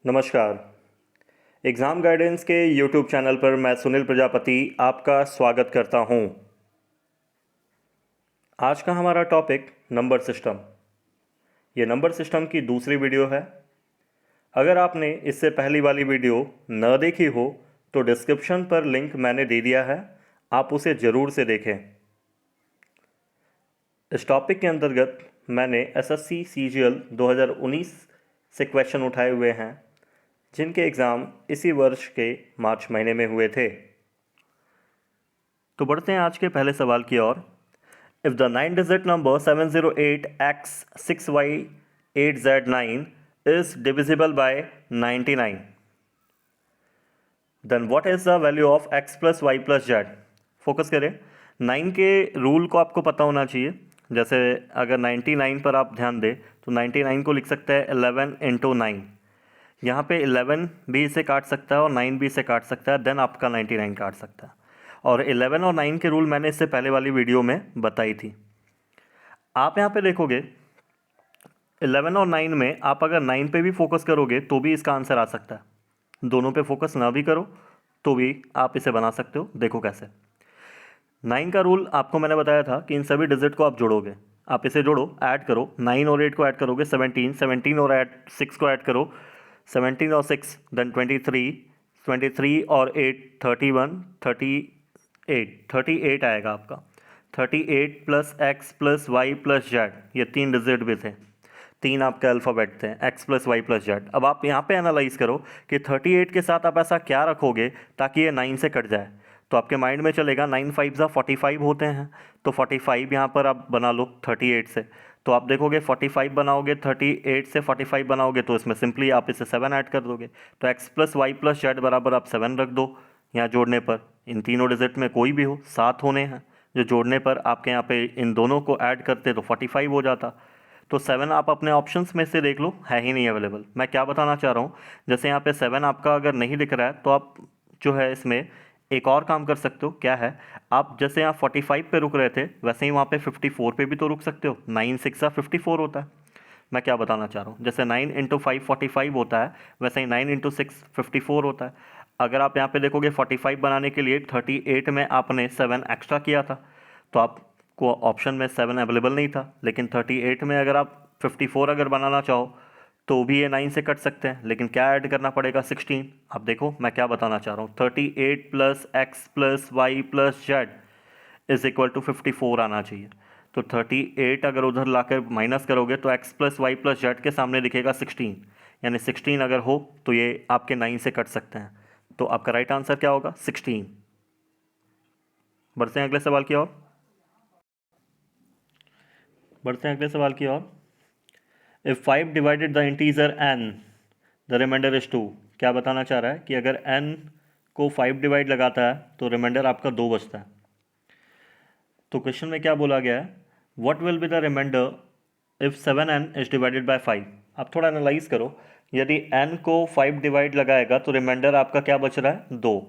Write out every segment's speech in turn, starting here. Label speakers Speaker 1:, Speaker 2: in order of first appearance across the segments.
Speaker 1: नमस्कार। Exam guidance के YouTube channel पर मैं सुनील प्रजापति आपका स्वागत करता हूं। आज का हमारा टॉपिक नंबर सिस्टम। ये नंबर सिस्टम की दूसरी वीडियो है। अगर आपने इससे पहली वाली वीडियो न देखी हो तो डिस्क्रिप्शन पर लिंक मैंने दे दिया है, आप उसे ज़रूर से देखें। इस टॉपिक के अंतर्गत मैंने एसएससी सीजीएल 2019 से क्वेश्चन उठाए हुए हैं, जिनके एग्ज़ाम इसी वर्ष के मार्च महीने में हुए थे। तो बढ़ते हैं आज के पहले सवाल की ओर। If the 9 digit number 708x6y8z9 is divisible by 99, then what is the value of x plus Y plus Z. Focus करें, 9 के रूल को आपको पता होना चाहिए। जैसे अगर 99 पर आप ध्यान दें तो 99 को लिख सकते हैं 11 इंटू 9। यहाँ पे 11 भी इसे काट सकता है और 9 भी इसे काट सकता है, देन आपका 99 काट सकता है। और 11 और 9 के रूल मैंने इससे पहले वाली वीडियो में बताई थी। आप यहाँ पे देखोगे 11 और 9 में आप अगर 9 पे भी फोकस करोगे तो भी इसका आंसर आ सकता है। दोनों पे फोकस ना भी करो तो भी आप इसे बना सकते हो। देखो कैसे। 9 का रूल आपको मैंने बताया था कि इन सभी डिजिट को आप जोड़ोगे। आप इसे जोड़ो, ऐड करो। 9 और 8 को ऐड करोगे 17, 17 और 6 को ऐड करो 17 और 6 देन 23, 23 और 8 31, 38 आएगा आपका। 38 plus x plus Y plus z, ये 3 डिजिट भी थे, 3 आपके अल्फ़ाबेट थे, x plus Y plus z. अब आप यहाँ पे एनालाइज करो कि 38 के साथ आप ऐसा क्या रखोगे ताकि ये 9 से कट जाए। तो आपके माइंड में चलेगा 9 5 जा 45 होते हैं, तो 45 यहाँ पर आप बना लो 38 से। तो आप देखोगे 45 बनाओगे, 38 से 45 बनाओगे तो इसमें सिंपली आप इसे 7 ऐड कर दोगे। तो x plus Y plus z बराबर आप 7 रख दो। यहाँ जोड़ने पर इन तीनों डिजिट में कोई भी हो, 7 होने हैं, जो जोड़ने पर आपके यहाँ पे इन दोनों को ऐड करते तो 45 हो जाता। तो 7 आप अपने ऑप्शंस में से देख लो, है ही नहीं अवेलेबल। मैं क्या बताना चाह रहा हूँ, जैसे यहाँ पे 7 आपका अगर नहीं दिख रहा है तो आप जो है इसमें एक और काम कर सकते हो। क्या है, आप जैसे यहाँ 45 पे रुक रहे थे वैसे ही वहाँ पे 54 पे भी तो रुक सकते हो। 9 6 54 होता है। मैं क्या बताना चाह रहा हूँ, जैसे 9 इंटू 5 45 होता है, वैसे ही 9 इंटू 6 54 होता है। अगर आप यहाँ पे देखोगे 45 बनाने के लिए 38 में आपने 7 एक्स्ट्रा किया था, तो आपको ऑप्शन में 7 अवेलेबल नहीं था। लेकिन 38 में अगर आप 54 अगर बनाना चाहो तो भी ये 9 से कट सकते हैं, लेकिन क्या ऐड करना पड़ेगा 16। अब देखो मैं क्या बताना चाह रहा हूँ, 38 plus x plus Y plus z is equal to 54 आना चाहिए। तो 38 अगर उधर लाकर माइनस करोगे तो x plus Y plus z के सामने दिखेगा 16, यानी 16 अगर हो तो ये आपके 9 से कट सकते हैं। तो आपका राइट आंसर क्या होगा, 16। बढ़ते हैं अगले सवाल की ओर। If 5 divided the integer n the remainder is 2। क्या बताना चाह रहा है कि अगर n को 5 डिवाइड लगाता है तो रिमाइंडर आपका 2 बचता है। तो क्वेश्चन में क्या बोला गया है, what will be the remainder if 7n is divided by 5। आप थोड़ा एनालाइज करो, यदि n को 5 डिवाइड लगाएगा तो रिमाइंडर आपका क्या बच रहा है, 2।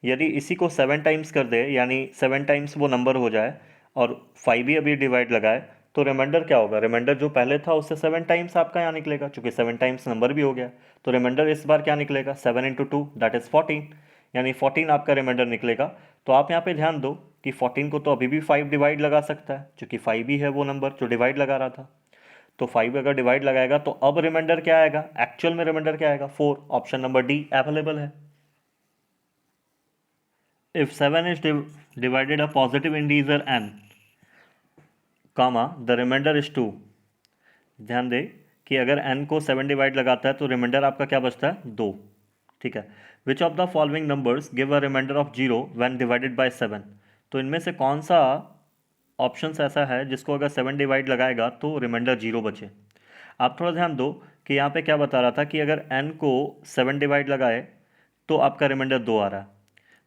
Speaker 1: यदि इसी को 7 टाइम्स कर दे, यानी 7 टाइम्स वो नंबर हो जाए और 5 ही अभी डिवाइड लगाए, तो रिमाइंडर क्या होगा, रिमाइंडर जो पहले था उससे 7 टाइम्स आपका यहाँ निकलेगा, चूंकि 7 टाइम्स नंबर भी हो गया। तो रिमाइंडर इस बार क्या निकलेगा, 7 इंटू 2 दैट इज 14, यानी 14 आपका रिमाइंडर निकलेगा। तो आप यहाँ पे ध्यान दो कि 14 को तो अभी भी 5 डिवाइड लगा सकता है, क्योंकि 5 ही है वो नंबर जो डिवाइड लगा रहा था। तो 5 अगर डिवाइड लगाएगा तो अब रिमाइंडर क्या आएगा, एक्चुअल में रिमाइंडर क्या आएगा, 4। ऑप्शन नंबर डी अवेलेबल है। If 7 is divided a positive integer n comma the remainder is 2। ध्यान दे कि अगर n को 7 डिवाइड लगाता है तो रिमाइंडर आपका क्या बचता है, 2। ठीक है। Which of the following numbers give a remainder of 0 when divided by 7। तो इनमें से कौन सा ऑप्शन ऐसा है जिसको अगर 7 डिवाइड लगाएगा तो रिमाइंडर 0 बचे। आप थोड़ा ध्यान दो कि यहाँ पे क्या बता रहा था कि अगर n को 7 डिवाइड लगाए तो आपका रिमाइंडर 2 आ रहा है।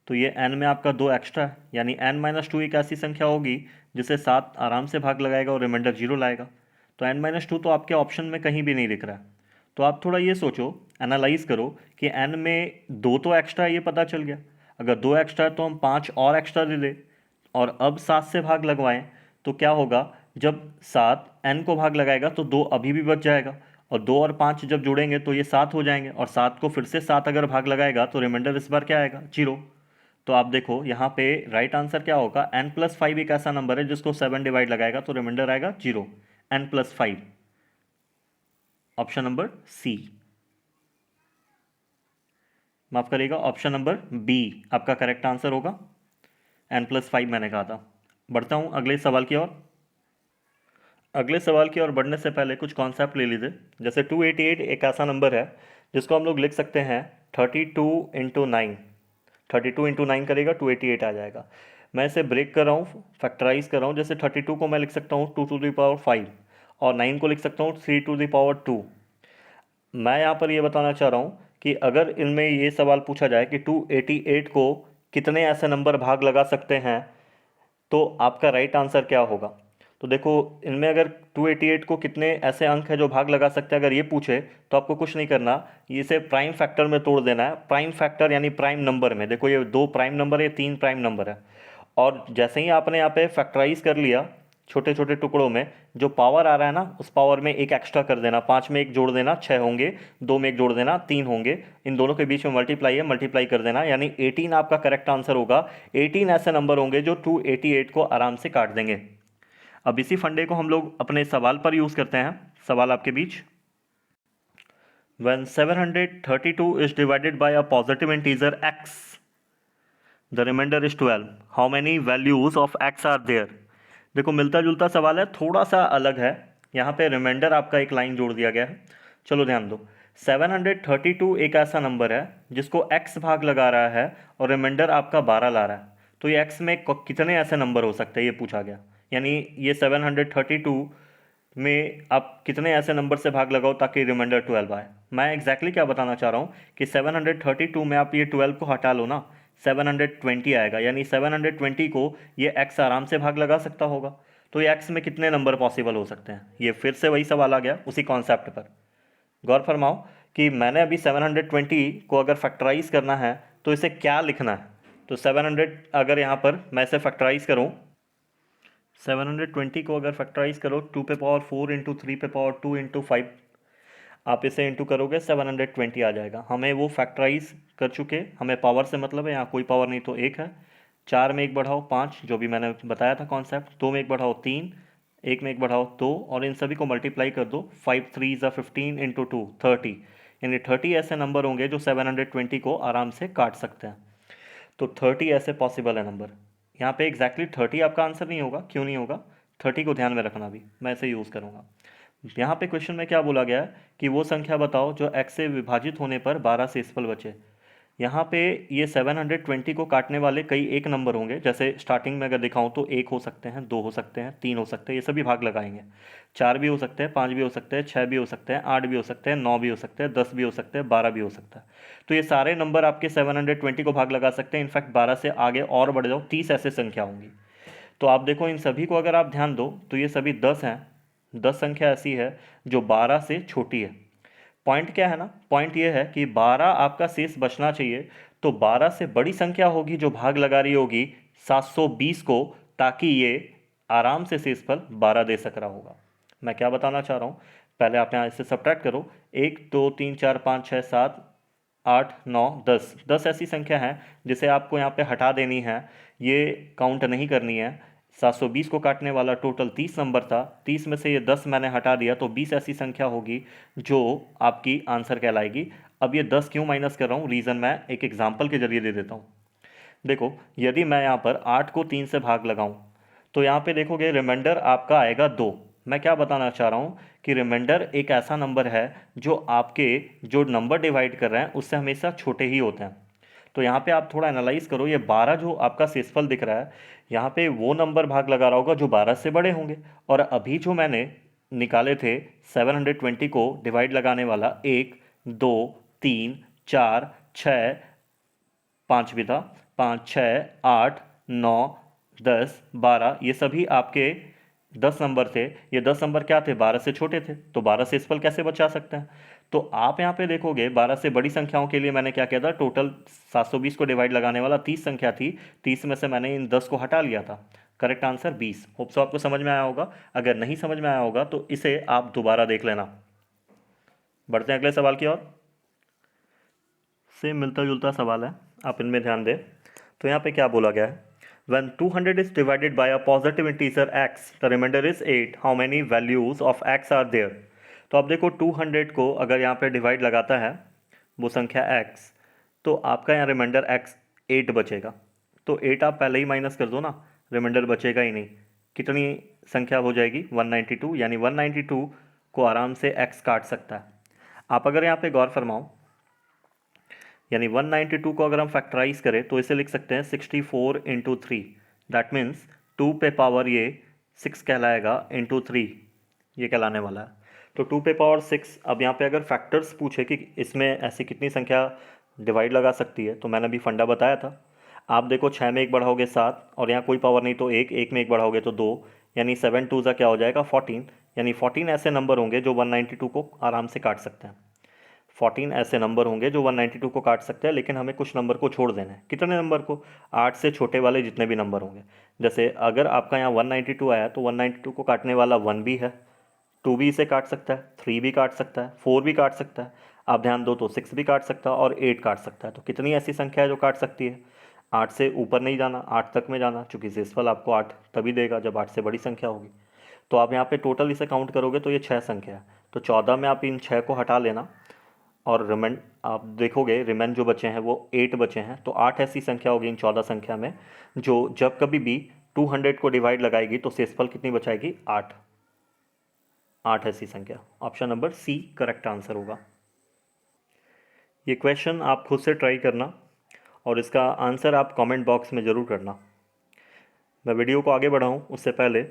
Speaker 1: तो ये n में आपका 2 एक्स्ट्रा है, यानी n माइनस 2 एक ऐसी संख्या होगी जिसे 7 आराम से भाग लगाएगा और रिमाइंडर 0 लाएगा। तो n माइनस 2 तो आपके ऑप्शन में कहीं भी नहीं दिख रहा है। तो आप थोड़ा ये सोचो, एनालाइज करो कि n में 2 तो एक्स्ट्रा है, ये पता चल गया। अगर 2 एक्स्ट्रा है तो हम 5 और एक्स्ट्रा दे दें और अब 7 से भाग लगवाएं तो क्या होगा, जब 7 n को भाग लगाएगा तो 2 अभी भी बच जाएगा और 2 और 5 जब जोड़ेंगे तो ये 7 हो जाएंगे, और 7 को फिर से 7 अगर भाग लगाएगा तो रिमाइंडर इस बार क्या आएगा, 0। तो आप देखो यहाँ पे राइट आंसर क्या होगा, n+5 एक ऐसा नंबर है जिसको 7 डिवाइड लगाएगा तो रिमाइंडर आएगा 0, n+5। ऑप्शन नंबर सी, माफ करिएगा, ऑप्शन नंबर बी आपका करेक्ट आंसर होगा। n+5 मैंने कहा था। बढ़ता हूँ अगले सवाल की ओर। अगले सवाल की ओर बढ़ने से पहले कुछ कॉन्सेप्ट ले लीजिए। जैसे 288 एक ऐसा नंबर है जिसको हम लोग लिख सकते हैं 32 × 9। 32 × 9 करेगा 288 आ जाएगा। मैं इसे ब्रेक कर रहा हूँ, फैक्टराइज कर रहा हूँ। जैसे 32 को मैं लिख सकता हूँ 2⁵ और 9 को लिख सकता हूँ 3⁵2। मैं यहाँ पर ये बताना चाह रहा हूँ कि अगर इनमें ये सवाल पूछा जाए कि 288 को कितने ऐसे नंबर भाग लगा सकते हैं, तो आपका राइट आंसर क्या होगा। तो देखो इनमें अगर 288 को कितने ऐसे अंक है जो भाग लगा सकते हैं, अगर ये पूछे तो आपको कुछ नहीं करना, इसे प्राइम फैक्टर में तोड़ देना है। प्राइम फैक्टर यानी प्राइम नंबर में। देखो ये 2 प्राइम नंबर है, 3 प्राइम नंबर है, और जैसे ही आपने यहाँ पे फैक्टराइज कर लिया छोटे छोटे टुकड़ों में, जो पावर आ रहा है ना उस पावर में एक एक्स्ट्रा कर देना। 5 में एक जोड़ देना 6 होंगे, 2 में एक जोड़ देना 3 होंगे, इन दोनों के बीच में मल्टीप्लाई है, मल्टीप्लाई कर देना, यानी 18 आपका करेक्ट आंसर होगा। 18 ऐसे नंबर होंगे जो 288 को आराम से काट देंगे। अब इसी फंडे को हम लोग अपने सवाल पर यूज़ करते हैं। सवाल आपके बीच, when 732 is divided by a positive integer x, the remainder is 12, how many values of x are there। देखो मिलता जुलता सवाल है, थोड़ा सा अलग है। यहाँ पे रिमाइंडर आपका एक लाइन जोड़ दिया गया है। चलो ध्यान दो, 732 एक ऐसा नंबर है जिसको x भाग लगा रहा है और रिमाइंडर आपका 12 ला रहा है। तो ये x में कितने ऐसे नंबर हो सकते हैं ये पूछा गया। यानी ये 732 में आप कितने ऐसे नंबर से भाग लगाओ ताकि रिमाइंडर 12 आए। मैं एग्जैक्टली क्या बताना चाह रहा हूँ कि 732 में आप ये 12 को हटा लो ना, 720 आएगा। यानी 720 को ये x आराम से भाग लगा सकता होगा। तो ये x में कितने नंबर पॉसिबल हो सकते हैं। ये फिर से वही सवाल आ गया उसी कॉन्सेप्ट पर। गौर फरमाओ कि मैंने अभी 720 को अगर फैक्टराइज करना है तो इसे क्या लिखना है। तो 700 अगर यहाँ पर मैं इसे फैक्टराइज करूँ, 720 को अगर फैक्टराइज करो 2⁴ इंटू 3⁴2 इंटू 5, आप इसे इंटू करोगे 720 आ जाएगा। हमें वो फैक्टराइज कर चुके, हमें पावर से मतलब है, यहाँ कोई पावर नहीं तो एक है। 4 में 1 बढ़ाओ 5, जो भी मैंने बताया था कॉन्सेप्ट। 2 में 1 बढ़ाओ 3, 1 में 1 बढ़ाओ 2, और इन सभी को मल्टीप्लाई कर दो। 5 3 ज़ा 15 इंटू 2 30, यानी 30 ऐसे नंबर होंगे जो 720 को आराम से काट सकते हैं। तो 30 ऐसे पॉसिबल है नंबर। यहाँ पे एग्जैक्टली 30 आपका आंसर नहीं होगा। क्यों नहीं होगा, 30 को ध्यान में रखना, भी मैं इसे यूज़ करूँगा। यहाँ पे क्वेश्चन में क्या बोला गया है कि वो संख्या बताओ जो x से विभाजित होने पर 12 शेषफल बचे। यहाँ पे ये 720 को काटने वाले कई एक नंबर होंगे। जैसे स्टार्टिंग में अगर दिखाऊं तो 1 हो सकते हैं, 2 हो सकते हैं, 3 हो सकते हैं, ये सभी भाग लगाएंगे। 4 भी हो सकते हैं, 5 भी हो सकते हैं, 6 भी हो सकते हैं, 8 भी हो सकते हैं, 9 भी हो सकते हैं, 10 भी हो सकते हैं, 12 भी हो सकता है। तो ये सारे नंबर आपके 720 को भाग लगा सकते हैं। इनफैक्ट 12 से आगे और बढ़ जाओ 30 ऐसे संख्या होंगी। तो आप देखो इन सभी को अगर आप ध्यान दो तो ये सभी 10 हैं। 10 संख्या ऐसी है जो 12 से छोटी है। पॉइंट क्या है ना, पॉइंट ये है कि 12 आपका शेष बचना चाहिए। तो 12 से बड़ी संख्या होगी जो भाग लगा रही होगी 720 को, ताकि ये आराम से शेषफल 12 दे सक रहा होगा। मैं क्या बताना चाह रहा हूँ, पहले आप यहाँ इससे सब्ट्रैक्ट करो। 1 2 3 4 5 6 7 8 9 10, 10 ऐसी संख्या है जिसे आपको यहाँ पे हटा देनी है, ये काउंट नहीं करनी है। 720 को काटने वाला टोटल 30 नंबर था, 30 में से ये 10 मैंने हटा दिया, तो 20 ऐसी संख्या होगी जो आपकी आंसर कहलाएगी। अब ये 10 क्यों माइनस कर रहा हूँ, रीज़न मैं एक एग्जाम्पल के जरिए दे देता हूँ। देखो यदि मैं यहाँ पर 8 को 3 से भाग लगाऊँ तो यहाँ पे देखोगे रिमाइंडर आपका आएगा 2। मैं क्या बताना चाह रहा हूँ कि रिमाइंडर एक ऐसा नंबर है जो आपके जो नंबर डिवाइड कर रहे हैं उससे हमेशा छोटे ही होते हैं। तो यहाँ पे आप थोड़ा एनालाइज करो, ये 12 जो आपका शेषफल दिख रहा है, यहाँ पे वो नंबर भाग लगा रहा होगा जो 12 से बड़े होंगे। और अभी जो मैंने निकाले थे 720 को डिवाइड लगाने वाला, 1 2 3 4 6, 5 भी था, 5 6 8 9 10 12, ये सभी आपके 10 नंबर थे। ये 10 नंबर क्या थे, 12 से छोटे थे। तो 12 से शेषफल कैसे बचा सकते हैं। तो आप यहाँ पे देखोगे 12 से बड़ी संख्याओं के लिए मैंने क्या किया था, टोटल 720 को डिवाइड लगाने वाला 30 संख्या थी, 30 में से मैंने इन 10 को हटा लिया था। Correct answer 20। होप सो आपको समझ में आया होगा। अगर नहीं समझ में आया होगा तो इसे आप दोबारा देख लेना। बढ़ते हैं अगले सवाल की ओर। से मिलता जुलता सवाल है, आप इनमें ध्यान दें। तो यहाँ पे क्या बोला गया है, when 200 is divided by a positive integer x, the remainder is 8, how many values of x are there? तो आप देखो 200 को अगर यहाँ पे डिवाइड लगाता है वो संख्या x, तो आपका यहाँ रिमाइंडर x 8 बचेगा। तो 8 आप पहले ही माइनस कर दो ना, रिमाइंडर बचेगा ही नहीं। कितनी संख्या हो जाएगी 192, यानी 192 को आराम से x काट सकता है। आप अगर यहाँ पे गौर फरमाओ, यानी 192 को अगर हम फैक्टराइज करें तो इसे लिख सकते हैं 64 इंटू 3, दैट मीन्स 2 पे पावर ये 6 कहलाएगा इंटू 3, ये कहलाने वाला है। तो 2 पे पावर 6। अब यहाँ पे अगर फैक्टर्स पूछे कि इसमें ऐसी कितनी संख्या डिवाइड लगा सकती है, तो मैंने अभी फंडा बताया था। आप देखो 6 में एक बढ़ाओगे 7, और यहाँ कोई पावर नहीं तो एक में एक बढ़ाओगे तो 2, यानी 7 2 क्या हो जाएगा 14, यानी 14 ऐसे नंबर होंगे जो 192 को आराम से काट सकते हैं। 14 ऐसे नंबर होंगे जो 192 को काट सकते हैं, लेकिन हमें कुछ नंबर को छोड़ देना है। कितने नंबर को? 8 से छोटे वाले जितने भी नंबर होंगे। जैसे अगर आपका यहाँ 192 आया तो 192 को काटने वाला 1 भी है, 2 भी इसे काट सकता है, 3 भी काट सकता है, 4 भी काट सकता है, आप ध्यान दो तो 6 भी काट सकता है और 8 काट सकता है। तो कितनी ऐसी संख्या है जो काट सकती है? 8 से ऊपर नहीं जाना, 8 तक में जाना, चूँकि शेषफल आपको 8 तभी देगा जब 8 से बड़ी संख्या होगी। तो आप यहाँ पे टोटल इसे काउंट करोगे तो ये 6 संख्या है। तो 14 में आप इन 6 को हटा लेना और रिमेंड आप देखोगे रिमेंड जो बचे हैं वो 8 बचे हैं। तो 8 ऐसी संख्या होगी इन 14 संख्या में जो जब कभी भी 200 को डिवाइड लगाएगी तो शेषफल कितनी बचाएगी? 8। 8 ऐसी संख्या। Option number C correct answer होगा। ये क्वेश्चन आप खुद से ट्राई करना और इसका आंसर आप कमेंट बॉक्स में ज़रूर करना। मैं वीडियो को आगे बढ़ाऊँ उससे पहले,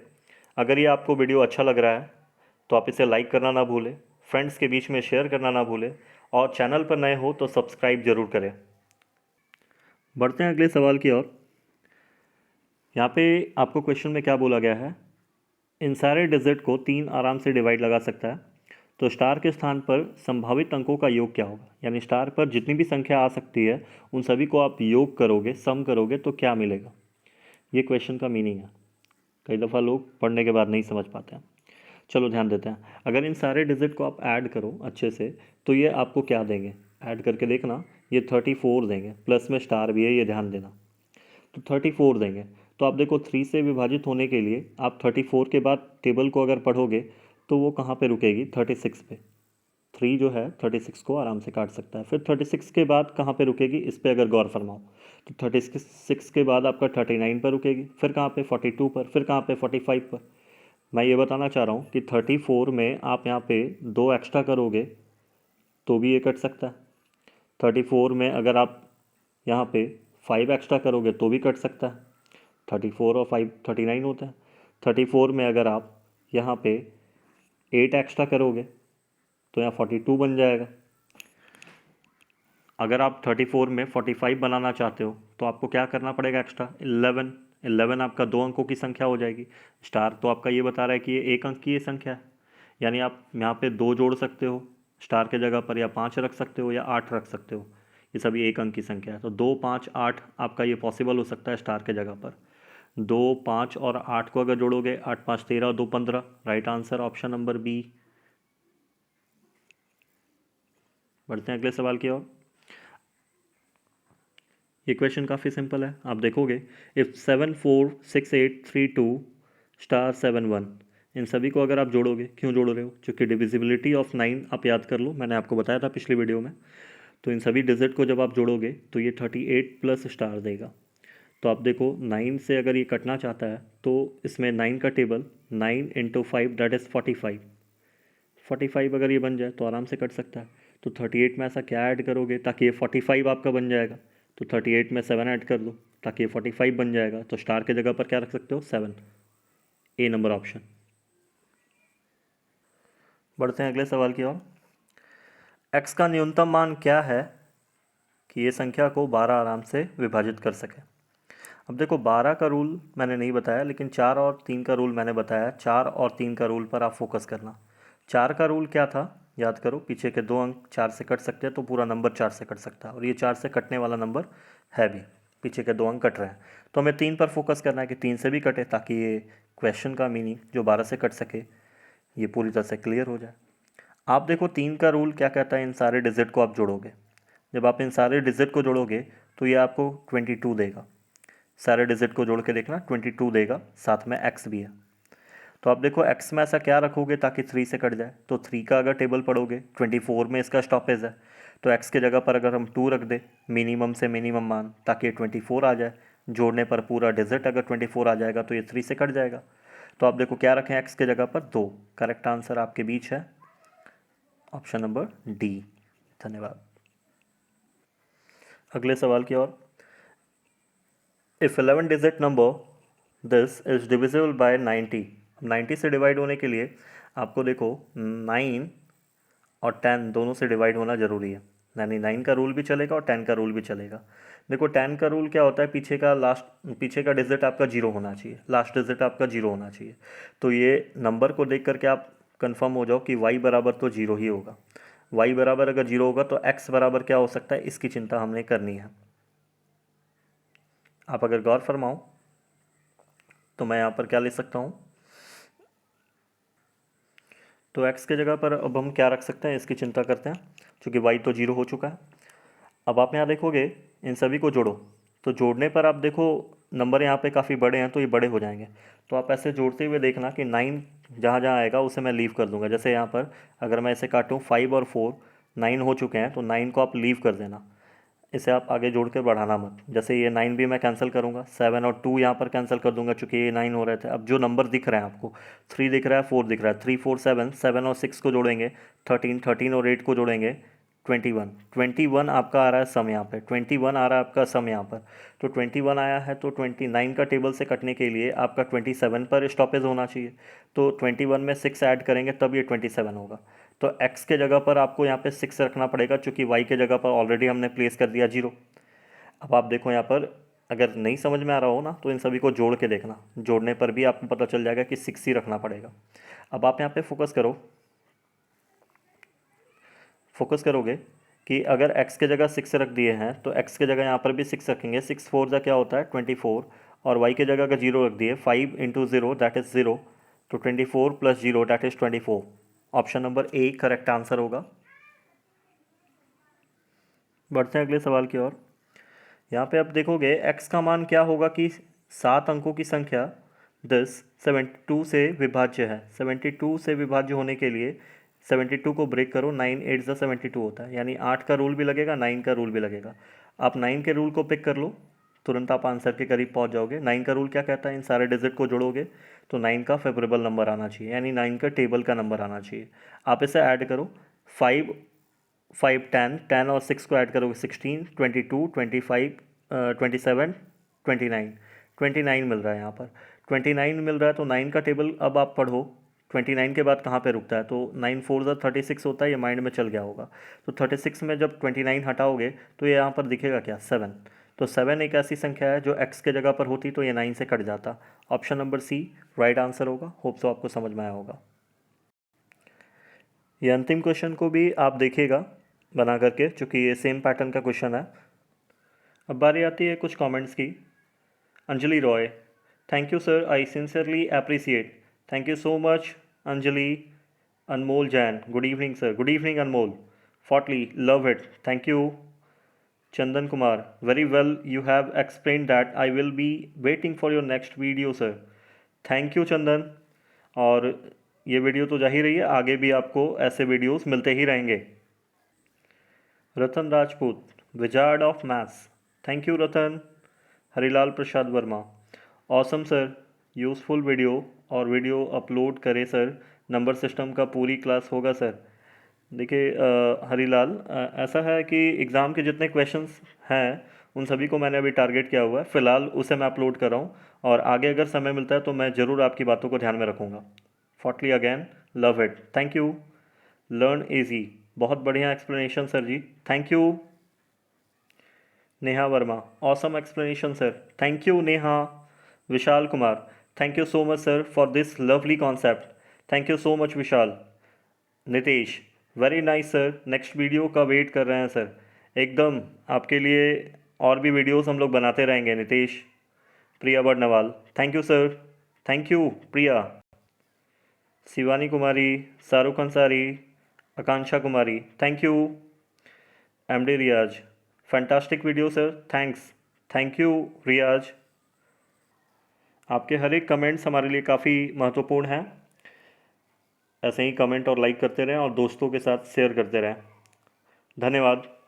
Speaker 1: अगर ये आपको वीडियो अच्छा लग रहा है तो आप इसे लाइक करना ना भूलें, फ्रेंड्स के बीच में शेयर करना ना भूलें, और चैनल पर नए हो तो सब्सक्राइब जरूर करें। बढ़ते हैं अगले सवाल की ओर। यहाँ पे आपको क्वेश्चन में क्या बोला गया है, इन सारे डिजिट को 3 आराम से डिवाइड लगा सकता है, तो स्टार के स्थान पर संभावित अंकों का योग क्या होगा? यानी स्टार पर जितनी भी संख्या आ सकती है उन सभी को आप योग करोगे, सम करोगे तो क्या मिलेगा? ये क्वेश्चन का मीनिंग है। कई दफ़ा लोग पढ़ने के बाद नहीं समझ पाते हैं। चलो ध्यान देते हैं। अगर इन सारे डिजिट को आप ऐड करो अच्छे से तो ये आपको क्या देंगे? ऐड करके देखना, ये 34 देंगे, प्लस में स्टार भी है, ये ध्यान देना। तो 34 देंगे। तो आप देखो 3 से विभाजित होने के लिए आप 34 के बाद टेबल को अगर पढ़ोगे तो वो कहाँ पे रुकेगी? 36 पे। 3 जो है 36 को आराम से काट सकता है। फिर 36 के बाद कहाँ पे रुकेगी? इस पे अगर गौर फरमाओ तो 36 के बाद आपका 39 पर रुकेगी, फिर कहाँ पे? 42 पर, फिर कहाँ पे? 45 पर। मैं ये बताना चाह रहा हूँ कि 34 में आप यहाँ पे 2 एक्स्ट्रा करोगे तो भी ये कट सकता है। 34 में अगर आप यहाँ पे 5 एक्स्ट्रा करोगे तो भी कट सकता है। 34 और 5 39 होता है। 34 में अगर आप यहाँ पे 8 एक्स्ट्रा करोगे तो यहाँ 42 बन जाएगा। अगर आप 34 में 45 बनाना चाहते हो तो आपको क्या करना पड़ेगा एक्स्ट्रा? 11 आपका 2 अंकों की संख्या हो जाएगी। स्टार तो आपका ये बता रहा है कि ये 1 अंक की ये संख्या है, यानी आप यहाँ पे 2 जोड़ सकते हो स्टार के जगह पर, या 5 रख सकते हो, या 8 रख सकते हो। ये सभी 1 अंक की संख्या है। तो 2 5 8 आपका ये पॉसिबल हो सकता है स्टार के जगह पर। 2 5 और 8 को अगर जोड़ोगे 8 5 13 2 15, right answer option number B. बढ़ते हैं अगले सवाल की ओर। ये क्वेश्चन काफ़ी सिंपल है, आप देखोगे इफ़ 7 4 6 8 3 2 स्टार 7 1, इन सभी को अगर आप जोड़ोगे, क्यों जोड़ रहे हो? क्योंकि डिविजिबिलिटी ऑफ 9 आप याद कर लो, मैंने आपको बताया था पिछली वीडियो में। तो इन सभी डिजिट को जब आप जोड़ोगे तो ये 38 प्लस स्टार देगा। तो आप देखो 9 से अगर ये कटना चाहता है तो इसमें 9 का टेबल 9 इंटू 5 दैट इज़ 45। 45 अगर ये बन जाए तो आराम से कट सकता है। तो 38 में ऐसा क्या ऐड करोगे ताकि ये 45 आपका बन जाएगा? तो 38 में 7 ऐड कर लो ताकि ये 45 बन जाएगा। तो स्टार के जगह पर क्या रख सकते हो? 7। ए नंबर ऑप्शन। बढ़ते हैं अगले सवाल की ओर। एक्स का न्यूनतम मान क्या है कि ये संख्या को 12 आराम से विभाजित कर सके? अब देखो 12 का रूल मैंने नहीं बताया, लेकिन 4 और 3 का रूल मैंने बताया। 4 और 3 का रूल पर आप फोकस करना। 4 का रूल क्या था याद करो, पीछे के 2 अंक 4 से कट सकते हैं तो पूरा नंबर 4 से कट सकता है, और ये 4 से कटने वाला नंबर है भी। पीछे के 2 अंक कट रहे हैं तो हमें 3 पर फोकस करना है कि 3 से भी कटे, ताकि ये क्वेश्चन का मीनिंग जो 12 से कट सके ये पूरी तरह से क्लियर हो जाए। आप देखो 3 का रूल क्या कहता है, इन सारे डिजिट को आप जोड़ोगे, जब आप इन सारे डिजिट को जोड़ोगे तो ये आपको 22 देगा। सारे डिजिट को जोड़ के देखना 22 देगा, साथ में x भी है। तो आप देखो x में ऐसा क्या रखोगे ताकि 3 से कट जाए, तो 3 का अगर टेबल पढ़ोगे 24 में इसका स्टॉपेज है, तो x के जगह पर अगर हम 2 रख दे मिनिमम से मिनिमम मान, ताकि 24 आ जाए, जोड़ने पर पूरा डिजिट अगर 24 आ जाएगा तो ये 3 से कट जाएगा। तो आप देखो क्या रखें x के जगह पर 2। करेक्ट आंसर आपके बीच है ऑप्शन नंबर डी। धन्यवाद। अगले सवाल की ओर। If 11 digit number this is divisible by 90। 90 से डिवाइड होने के लिए आपको देखो 9 और 10 दोनों से डिवाइड होना ज़रूरी है, यानी 9 का रूल भी चलेगा और 10 का रूल भी चलेगा। देखो 10 का रूल क्या होता है, पीछे का डिजिट आपका जीरो होना चाहिए, लास्ट डिजिट आपका जीरो होना चाहिए। तो ये नंबर को देख करके आप कंफर्म हो जाओ कि y बराबर तो जीरो ही होगा। y बराबर अगर जीरो होगा तो x बराबर क्या हो सकता है, इसकी चिंता हमने करनी है। आप अगर गौर फरमाओ तो मैं यहाँ पर क्या ले सकता हूँ, तो x के जगह पर अब हम क्या रख सकते हैं, इसकी चिंता करते हैं, क्योंकि y तो जीरो हो चुका है। अब आप यहाँ देखोगे इन सभी को जोड़ो, तो जोड़ने पर आप देखो नंबर यहाँ पे काफ़ी बड़े हैं तो ये बड़े हो जाएंगे। तो आप ऐसे जोड़ते हुए देखना कि 9 जहाँ जहाँ आएगा उसे मैं लीव कर दूंगा। जैसे यहाँ पर अगर मैं इसे काटूँ 5 और 4, 9 हो चुके हैं, तो 9 को आप लीव कर देना, इसे आप आगे जोड़ कर बढ़ाना मत। जैसे ये 9 भी मैं कैंसिल करूँगा, 7 और 2 यहाँ पर कैंसिल कर दूंगा चूँकि ये 9 हो रहे थे। अब जो नंबर दिख रहे हैं आपको, 3 दिख रहा है, 4 दिख रहा है, 3 4 7, 7 और 6 को जोड़ेंगे 13, 13 और 8 को जोड़ेंगे 21, 21 आपका आ रहा है सम यहाँ पे, 21 आ रहा है आपका सम यहाँ पर। तो 21 आया है तो 29 का टेबल से कटने के लिए आपका 27 पर स्टॉपेज होना चाहिए। तो 21 में 6 ऐड करेंगे तब ये 27 होगा। तो x के जगह पर आपको यहाँ पे 6 रखना पड़ेगा, क्योंकि y के जगह पर ऑलरेडी हमने प्लेस कर दिया 0। अब आप देखो यहाँ पर अगर नहीं समझ में आ रहा हो ना, तो इन सभी को जोड़ के देखना, जोड़ने पर भी आपको पता चल जाएगा कि 6 ही रखना पड़ेगा। अब आप यहाँ पे फोकस करोगे कि अगर x के जगह 6 रख दिए हैं तो x के जगह यहाँ पर भी 6 रखेंगे। 6 4 का क्या होता है 24, और y के जगह अगर 0 रख दिए, 5 इंटू 0 दैट इज़ 0, तो 24 plus 0 that is 24। Option number A correct answer होगा। बढ़ते हैं अगले सवाल की ओर। यहाँ पे आप देखोगे x का मान क्या होगा कि 7 अंकों की संख्या 10 72 से विभाज्य है। 72 से विभाज्य होने के लिए 72 को ब्रेक करो, 9 8 ज़ा 72 होता है, यानी 8 का रूल भी लगेगा, 9 का रूल भी लगेगा। आप 9 के रूल को पिक कर लो, तुरंत आप आंसर के करीब पहुँच जाओगे। 9 का रूल क्या कहता है, इन सारे डिजिट को जोड़ोगे तो 9 का फेवरेबल नंबर आना चाहिए, यानी 9 का टेबल का नंबर आना चाहिए। आप इसे ऐड करो, 5 5 10, 10 और 6 को ऐड करोगे 16, 22, 25, 27, 29, 29 मिल रहा है यहाँ पर। 29 मिल रहा है तो 9 का टेबल अब आप पढ़ो, 29 के बाद कहाँ पे रुकता है, तो 9 4 ज़ा 36 होता है, ये माइंड में चल गया होगा। तो 36 में जब 29 हटाओगे तो ये यहाँ पर दिखेगा क्या 7। तो 7 एक ऐसी संख्या है जो x के जगह पर होती तो ये 9 से कट जाता। Option number C right answer होगा। होप सो आपको समझ में आया होगा। ये अंतिम क्वेश्चन को भी आप देखिएगा बना करके, चूँकि ये सेम पैटर्न का क्वेश्चन है। अब बारी आती है कुछ कमेंट्स की। Anjali Roy, thank you sir, I sincerely appreciate. Thank you so much Anjali. Anmol Jain, good evening sir. Good evening Anmol. फॉटली, love it, thank you. Chandan Kumar, very well you have explain that, I will be waiting for your next video sir. Thank you Chandan. और ये video तो जा ही रही है, आगे भी आपको ऐसे वीडियोस मिलते ही रहेंगे। Ratan Rajput, wizard of maths, thank you Ratan. Harilal Prasad Verma, awesome sir, useful video, और वीडियो अपलोड करें सर, नंबर सिस्टम का पूरी क्लास होगा सर। देखिए हरिलाल, ऐसा है कि एग्ज़ाम के जितने क्वेश्चंस हैं उन सभी को मैंने अभी टारगेट किया हुआ है, फ़िलहाल उसे मैं अपलोड कर रहा हूँ, और आगे अगर समय मिलता है तो मैं ज़रूर आपकी बातों को ध्यान में रखूँगा। फॉटली again, love it, thank you. Learn easy, बहुत बढ़िया explanation sir ji, thank you. Neha Verma, awesome explanation sir, thank you Neha. Vishal Kumar, thank you so much sir for this lovely concept, thank you so much Vishal. Nitesh, very nice sir, next video का wait कर रहे हैं sir. एकदम आपके लिए और भी वीडियोस हम लोग बनाते रहेंगे Nitesh. Priya Badnawal, thank you sir, thank you Priya. Shivani Kumari, Shahrukh Ansari, Akanksha Kumari, thank you. MD Riyaz, fantastic video sir, thanks. Thank you Riyaz. आपके हर एक कमेंट्स हमारे लिए काफ़ी महत्वपूर्ण हैं। ऐसे ही कमेंट और लाइक करते रहें और दोस्तों के साथ शेयर करते रहें। धन्यवाद।